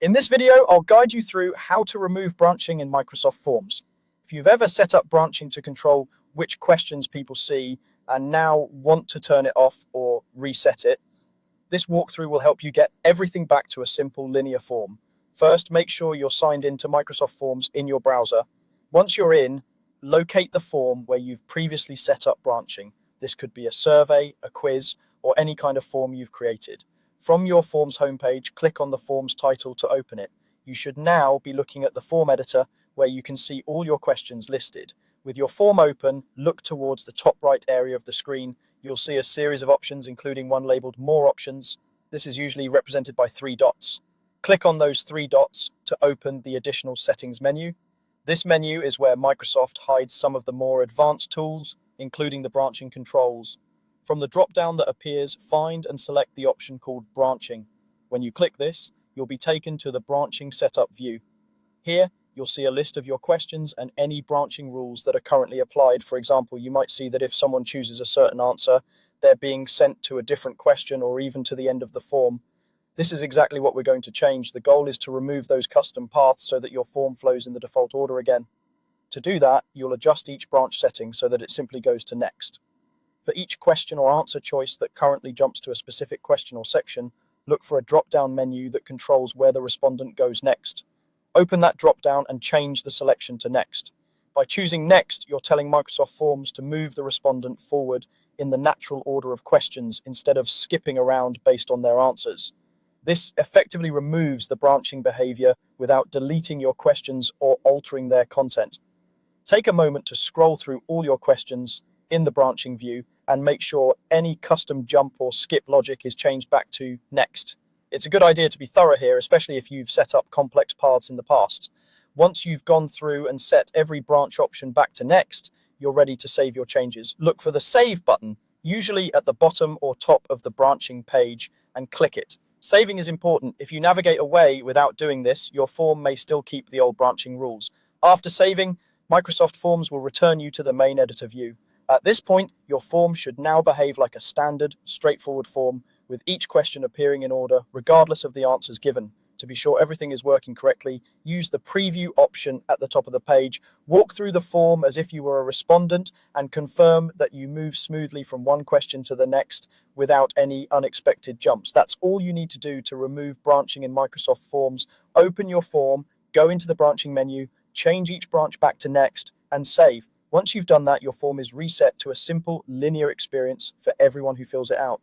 In this video, I'll guide you through how to remove branching in Microsoft Forms. If you've ever set up branching to control which questions people see and now want to turn it off or reset it, this walkthrough will help you get everything back to a simple linear form. First, make sure you're signed into Microsoft Forms in your browser. Once you're in, locate the form where you've previously set up branching. This could be a survey, a quiz, or any kind of form you've created. From your Forms homepage, click on the Forms title to open it. You should now be looking at the form editor where you can see all your questions listed. With your form open, look towards the top right area of the screen. You'll see a series of options, including one labeled More Options. This is usually represented by 3 dots. Click on those 3 dots to open the Additional Settings menu. This menu is where Microsoft hides some of the more advanced tools, including the branching controls. From the drop-down that appears, find and select the option called Branching. When you click this, you'll be taken to the Branching Setup view. Here, you'll see a list of your questions and any branching rules that are currently applied. For example, you might see that if someone chooses a certain answer, they're being sent to a different question or even to the end of the form. This is exactly what we're going to change. The goal is to remove those custom paths so that your form flows in the default order again. To do that, you'll adjust each branch setting so that it simply goes to Next. For each question or answer choice that currently jumps to a specific question or section, look for a drop-down menu that controls where the respondent goes next. Open that drop-down and change the selection to Next. By choosing Next, you're telling Microsoft Forms to move the respondent forward in the natural order of questions instead of skipping around based on their answers. This effectively removes the branching behavior without deleting your questions or altering their content. Take a moment to scroll through all your questions in the branching view and make sure any custom jump or skip logic is changed back to Next. It's a good idea to be thorough here, especially if you've set up complex paths in the past. Once you've gone through and set every branch option back to Next, you're ready to save your changes. Look for the Save button, usually at the bottom or top of the branching page, and click it. Saving is important. If you navigate away without doing this, your form may still keep the old branching rules. After saving, Microsoft Forms will return you to the main editor view. At this point, your form should now behave like a standard, straightforward form, with each question appearing in order, regardless of the answers given. To be sure everything is working correctly, use the Preview option at the top of the page, walk through the form as if you were a respondent, and confirm that you move smoothly from one question to the next without any unexpected jumps. That's all you need to do to remove branching in Microsoft Forms. Open your form, go into the branching menu, change each branch back to Next, and save. Once you've done that, your form is reset to a simple linear experience for everyone who fills it out.